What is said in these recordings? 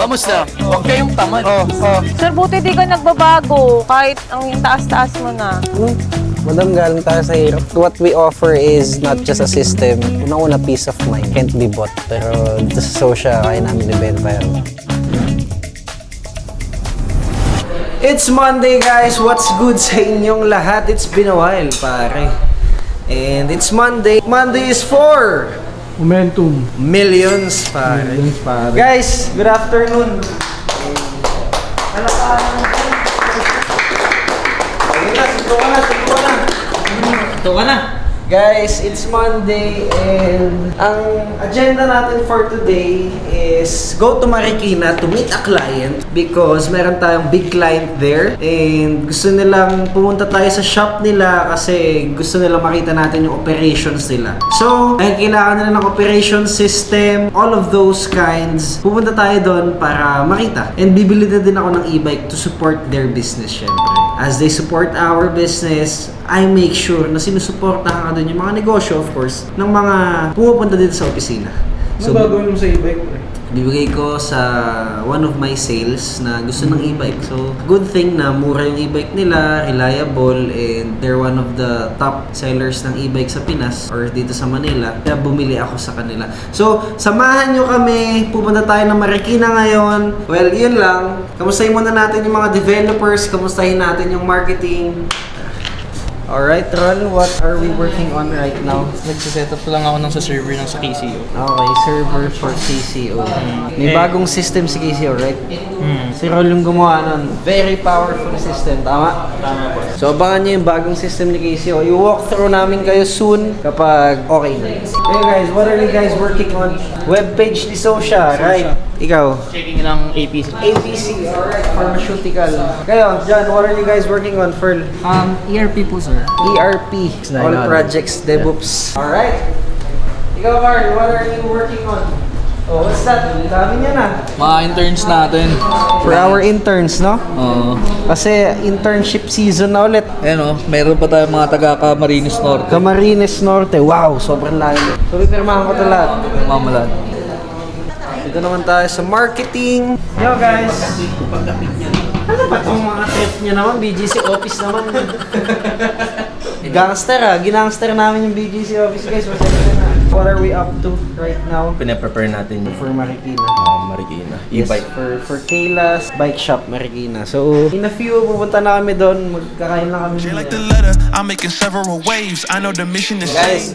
Kamusta? Huwag kayong tamad. Sir, buti di ka nagbabago kahit ang taas-taas mo na. Madam, galing tayo sa hirap. What we offer is not just a system. Unang-una, peace of mind. Can't be bought. Pero dito sa Sosya, kaya namin ibenta yan. It's Monday, guys! What's good sa inyong lahat? It's been a while, pare. And it's Monday. Monday is for Momentum. millions, pare. Millions, pare. Guys, good afternoon. Ito ka na. Guys, it's Monday and ang agenda natin for today is go to Marikina to meet a client because meron tayong big client there and gusto nilang pumunta tayo sa shop nila kasi gusto nilang makita natin yung operations nila. So, kailangan nila ng operation system, all of those kinds. Pupunta tayo doon para makita. And bibili na din ako ng e-bike to support their business, syempre. As they support our business, I make sure na sinusuportahan ka doon yung mga negosyo, of course, ng mga pumupunta dito sa opisina. Ano gagawin mo sa e-bike? Bibigay ko sa one of my sales na gusto ng e-bike. So, good thing na mura yung e-bike nila, reliable, and they're one of the top sellers ng e-bike sa Pinas or dito sa Manila. Kaya bumili ako sa kanila. So, samahan nyo kami. Pupunta tayo ng Marikina ngayon. Well, yun lang. Kamustahin muna natin yung mga developers. Kamustahin natin yung marketing. Alright, Rol, what are we working on right now? Nagsiset up lang ako ng sa server ng sa KCO. Okay, server for KCO. May bagong system si KCO, right? Si Rol yung gumawa nun. Very powerful system, tama? Tama po. So, abangan nyo yung bagong system ni KCO. I-walk through namin kayo soon kapag okay na. Hey guys, what are you guys working on? Webpage ni Sosya, right? Ikaw? Checking ng APC. APC, alright, pharmaceutical. Kayo, John, what are you guys working on, Ferl? ERP po, sir. ERP, all projects, DevOps. Alright. Ikaw, Carl, what are you working on? Oh, what's that? Dami niya na. Mga interns natin. For our interns, no? Oo. Kasi internship season na ulit. Ayan o, meron pa tayong mga taga-Camarines Norte. Camarines Norte. Wow, sobrang layo. So, pipirmahan ko ito lahat. Mamalan. Dito naman tayo sa marketing. Yo, guys. Ano ba itong mga trip niya naman? BGC office naman. Gangster ginangster namin yung BGC office, guys. What are we up to right now? Pinaprepare natin For Marikina. Marikina. Yes, E-bike. for Kayla's Bike Shop, Marikina. So, in a few, pupunta na kami doon. Magkakain na kami. Like the letter, I'm making several waves. I know the mission is Guys,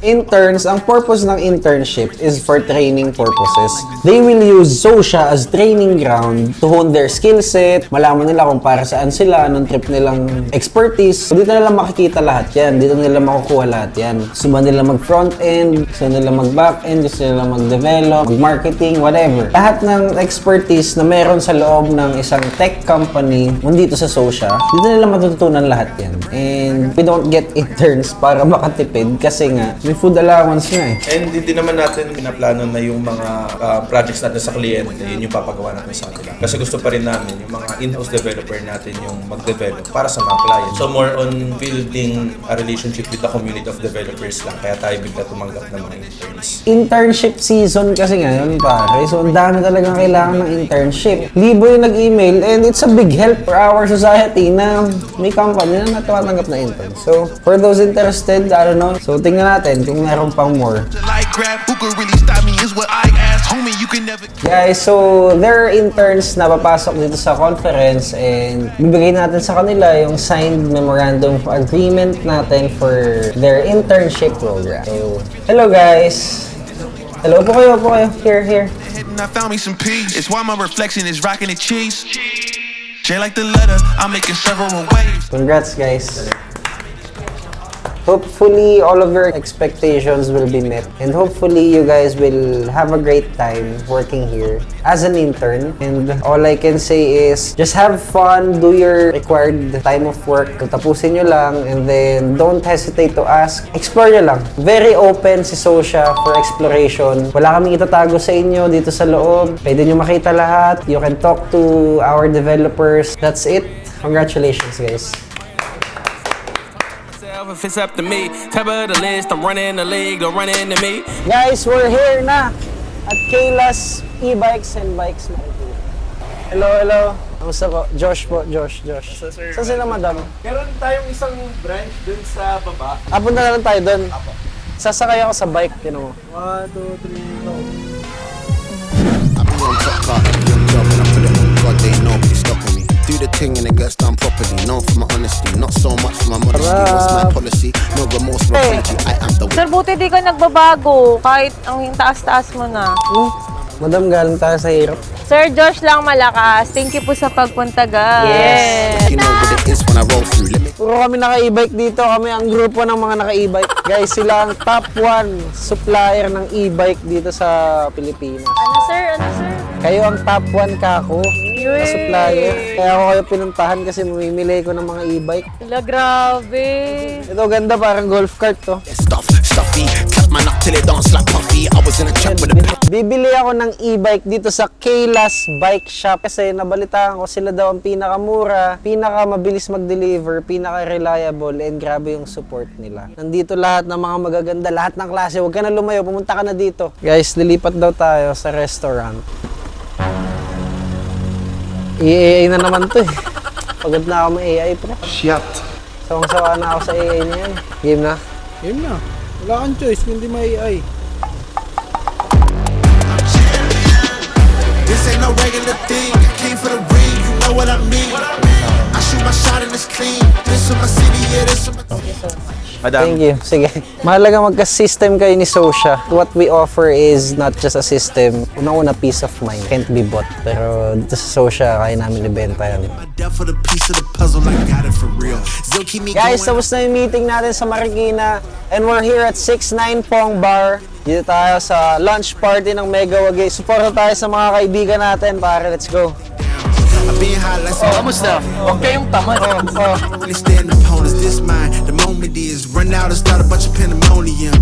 interns, ang purpose ng internship is for training purposes. They will use Sosya as training ground to hone their skill set, malaman nila kung para saan sila, anong trip nilang expertise. So, dito nila makikita lahat yan. Dito nila makukuha lahat yan. Gusto ba nila mag-front end, gusto nila mag-back end, gusto nila mag-develop, mag-marketing, whatever. Lahat ng expertise na meron sa loob ng isang tech company, nandito sa Sosya, dito nila matututunan lahat yan. And we don't get interns para makatipid kasi nga, may food allowance nga eh. And hindi naman natin pinaplano na yung mga projects natin sa kliyente, yun yung papagawa natin sa kanila. Kasi gusto pa rin namin yung mga in-house developer natin yung mag-develop para sa mga clients. So more on building a relationship with the community of developers lang. Kaya tayo bigla tumanggap ng mga interns. Internship season kasi ngayon, pare. So, ang dami talagang kailangan ng internship. Libo yung nag-email and it's a big help for our society na may company na natumatanggap na intern. So, for those interested, I don't know. So, tingnan natin kung meron pang more. like grab. Who could really stop me is what I ask. Homie, you can never. Guys, so there are interns na papasok dito sa conference and bibigay natin sa kanila yung signed memorandum of agreement natin for their internship program. So, hello guys! Hello po kayo, Here. And I found me some peace. It's why my reflection is rocking the cheese. J like the letter, I'm making several waves. Congrats guys! Hopefully, all of your expectations will be met. And hopefully, you guys will have a great time working here as an intern. And all I can say is, just have fun, do your required time of work. Tapusin nyo lang, and then don't hesitate to ask. Explore nyo lang. Very open si Sosya for exploration. Wala kaming itatago sa inyo dito sa loob. Pwede nyo makita lahat. You can talk to our developers. That's it. Congratulations, guys. If it's up to me, top of the list, I'm running the league, don't run into me. Guys, we're here na. at Kayla's E-Bikes and Bikes Marikina. Hello, hello. Kamusta po? Josh po, Josh. Saan sila, madam? Meron tayong isang branch dun sa baba. Punta na lang tayo doon. Sasakay ako sa bike, mo. 1, 2, 3, go. I be on top car, young job and I put it on God, they know be stopping me. Do the thing and it gets done properly, known for my honesty, not so much for my modesty. What's my policy? No remorse, no thank you, I am the Sir, buti di ka nagbabago kahit ang taas-taas mo na. Madam, galing tayo sa hirap. Sir Josh lang malakas. Thank you po sa pagpunta, guys. Yes. you know what it is when I roll through. Let me Puro kami naka-e-bike dito. Kami ang grupo ng mga naka-e-bike. Guys, sila ang top 1 supplier ng e-bike dito sa Pilipinas. Ano, sir? Kayo ang top 1 kako na supplier. Kaya ako kayo pinuntahan kasi mamimili ko ng mga e-bike. Wala, grabe. Ito ganda, parang golf cart to. stuffy, clap man up till it dance like puffy. I was in a trap with a Bibili ako ng e-bike dito sa Kayla's Bike Shop kasi nabalitaan ko sila daw ang pinakamura, pinakamabilis mag-deliver, pinaka-reliable, and grabe yung support nila. Nandito lahat ng mga magaganda, lahat ng klase. Huwag ka na lumayo, pumunta ka na dito. Guys, lilipat daw tayo sa restaurant. AI na naman to eh. Pagod na ako may AI, pre. Shit. Sawang-sawa na ako sa AI na yan. Game na. Yun na. Wala kang choice, hindi may AI. This ain't no regular thing. I came for the ring, you know what I mean. I shoot my shot and it's clean. This is my city, yeah, this is my Madam, Thank you. Sige. Mahalaga magka-system kayo ni Sosha. What we offer is not just a system. Unang-una, peace of mind. Can't be bought. Pero dito sa Sosha, kaya namin ibenta yan. my death for the piece of the puzzle. I got it for real. Still keep me Guys, going. tapos na yung meeting natin sa Marikina. And we're here at 69 Pong Bar. Dito tayo sa lunch party ng Mega Wagay. Suporta tayo sa mga kaibigan natin, pare. Let's go. I've been high like some Kamusta? Huwag kayong tamad. really stand opponents. This mine. The moment is run out and start a bunch of pandemonium.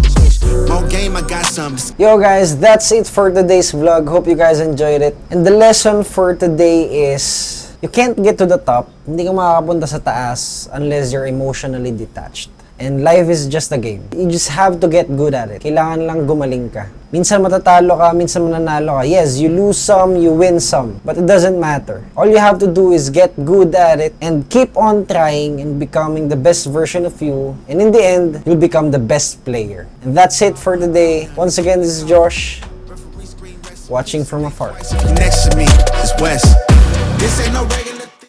More game, I got some. Yo guys, that's it for today's vlog. Hope you guys enjoyed it. And the lesson for today is you can't get to the top. Hindi ka makakapunta sa taas unless you're emotionally detached. And life is just a game. You just have to get good at it. Kailangan lang gumaling ka. Minsan matatalo ka, minsan mananalo ka. Yes, you lose some, you win some. But it doesn't matter. All you have to do is get good at it and keep on trying and becoming the best version of you. And in the end, you'll become the best player. And that's it for today. Once again, this is Josh, watching from afar. Next to me is West. This ain't no regular.